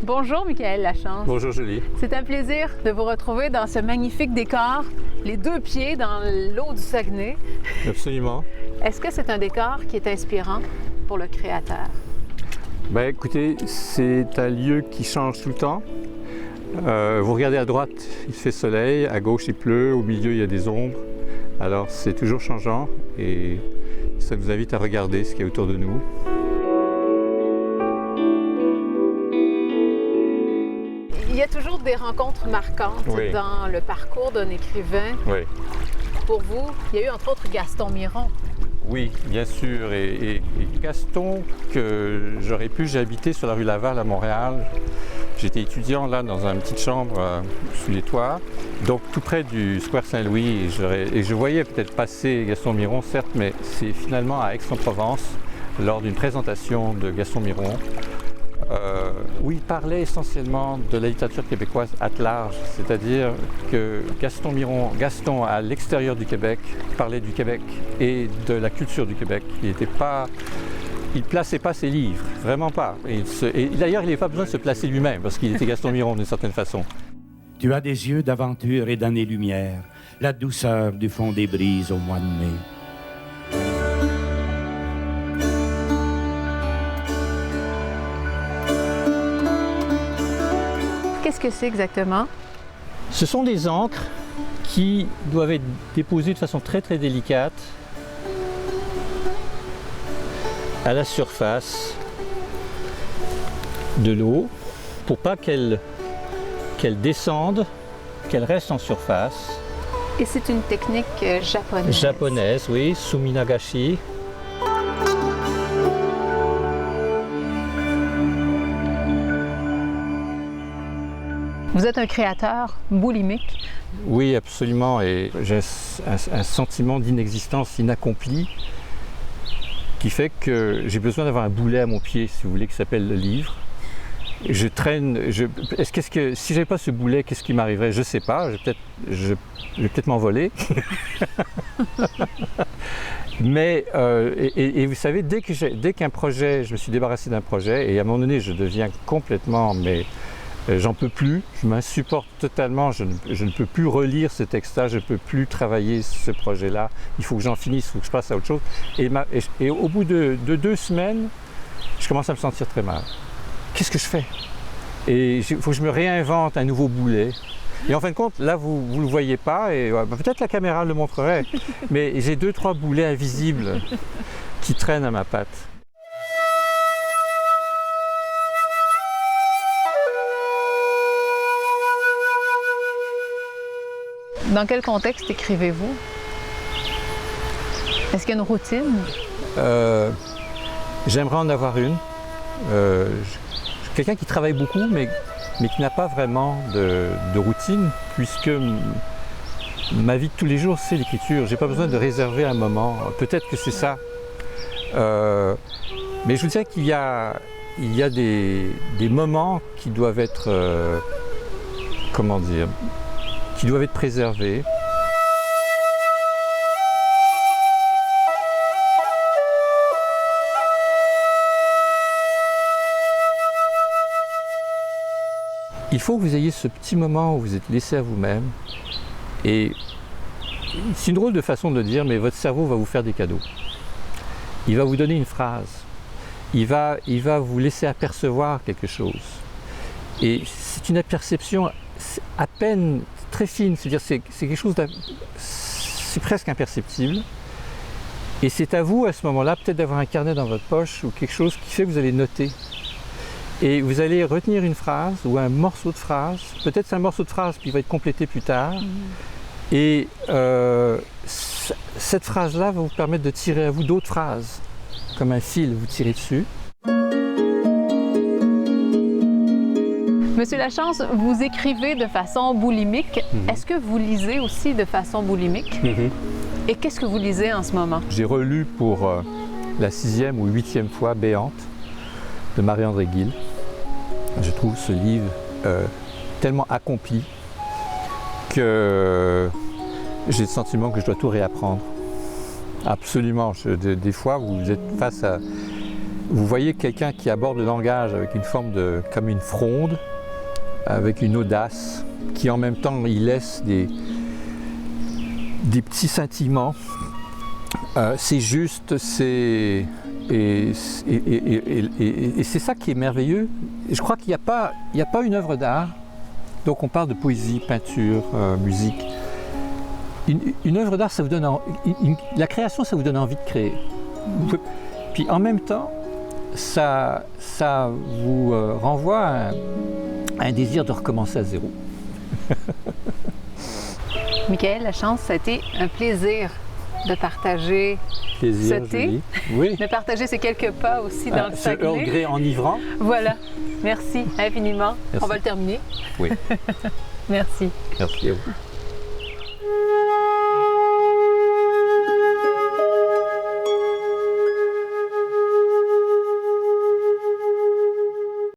Bonjour Michael Lachance. Bonjour Julie. C'est un plaisir de vous retrouver dans ce magnifique décor, les deux pieds dans l'eau du Saguenay. Absolument. Est-ce que c'est un décor qui est inspirant pour le créateur? Ben, écoutez, c'est un lieu qui change tout le temps. Vous regardez à droite, il fait soleil, à gauche il pleut, au milieu il y a des ombres. Alors c'est toujours changeant et ça nous invite à regarder ce qu'il y a autour de nous. Il y a toujours des rencontres marquantes dans le parcours d'un écrivain. Oui. Pour vous, il y a eu entre autres Gaston Miron. Oui, bien sûr. Et Gaston, que j'aurais pu, j'ai habité sur la rue Laval à Montréal. J'étais étudiant là dans une petite chambre sous les toits, donc tout près du Square Saint-Louis. Et je voyais peut-être passer Gaston Miron, certes, mais c'est finalement à Aix-en-Provence, lors d'une présentation de Gaston Miron, où il parlait essentiellement de la littérature québécoise à large, c'est-à-dire que Gaston Miron, à l'extérieur du Québec, parlait du Québec et de la culture du Québec. Il ne plaçait pas ses livres, vraiment pas. Et d'ailleurs, il n'avait pas besoin de se placer lui-même, parce qu'il était Gaston Miron d'une certaine façon. Tu as des yeux d'aventure et d'années-lumière, la douceur du fond des brises au mois de mai. Qu'est-ce que c'est exactement? Ce sont des encres qui doivent être déposées de façon très très délicate à la surface de l'eau pour pas qu'elles descendent, qu'elles restent en surface. Et c'est une technique japonaise. Japonaise, oui, suminagashi. Vous êtes un créateur boulimique. Oui, absolument, et j'ai un sentiment d'inexistence inaccomplie qui fait que j'ai besoin d'avoir un boulet à mon pied, si vous voulez, qui s'appelle le livre. Je traîne, si j'avais pas ce boulet, qu'est-ce qui m'arriverait? Je ne sais pas, je vais peut-être m'envoler. Mais, et vous savez, dès qu'un projet, je me suis débarrassé d'un projet, et à un moment donné, je deviens complètement, mais j'en peux plus, je m'insupporte totalement, je ne peux plus relire ce texte-là, je ne peux plus travailler ce projet-là, il faut que j'en finisse, il faut que je passe à autre chose. Et au bout de 2 semaines, je commence à me sentir très mal. Qu'est-ce que je fais? Et il faut que je me réinvente un nouveau boulet. Et en fin de compte, là, vous ne le voyez pas, et peut-être la caméra le montrerait, mais j'ai 2-3 boulets invisibles qui traînent à ma patte. Dans quel contexte écrivez-vous? Est-ce qu'il y a une routine? J'aimerais en avoir une. Je suis quelqu'un qui travaille beaucoup, mais qui n'a pas vraiment de routine, puisque ma vie de tous les jours, c'est l'écriture. Je n'ai pas besoin de réserver un moment. Peut-être que c'est ça. Mais je vous dirais qu'il y a des moments qui doivent être, qui doivent être préservés. Il faut que vous ayez ce petit moment où vous êtes laissé à vous-même. Et c'est une drôle de façon de dire, mais votre cerveau va vous faire des cadeaux. Il va vous donner une phrase. Il va vous laisser apercevoir quelque chose. Et c'est une perception à peine très fine, c'est-à-dire c'est quelque chose c'est presque imperceptible. Et c'est à vous à ce moment-là peut-être d'avoir un carnet dans votre poche ou quelque chose qui fait que vous allez noter. Et vous allez retenir une phrase ou un morceau de phrase, peut-être c'est un morceau de phrase qui va être complété plus tard. Et cette phrase-là va vous permettre de tirer à vous d'autres phrases, comme un fil, vous tirez dessus. Monsieur Lachance, vous écrivez de façon boulimique. Est-ce que vous lisez aussi de façon boulimique? Et qu'est-ce que vous lisez en ce moment? J'ai relu pour la 6e ou 8e fois Béante de Marie-André Gill. Je trouve ce livre tellement accompli que j'ai le sentiment que je dois tout réapprendre. Absolument. Des fois, vous êtes face à... Vous voyez quelqu'un qui aborde le langage avec une forme de... comme une fronde, avec une audace, qui en même temps, il laisse des petits scintillements. C'est juste, c'est... Et c'est ça qui est merveilleux. Je crois qu'il n'y a pas une œuvre d'art. Donc on parle de poésie, peinture, musique. Une œuvre d'art, ça vous donne la création, ça vous donne envie de créer. Puis en même temps, ça vous renvoie à un désir de recommencer à zéro. Michael Lachance, ça a été un plaisir de partager ce thé, oui. de partager ces quelques pas aussi dans le Saguenay. Ce Earl Grey enivrant. Voilà. Merci infiniment. Merci. On va le terminer. Oui. Merci. Merci à vous.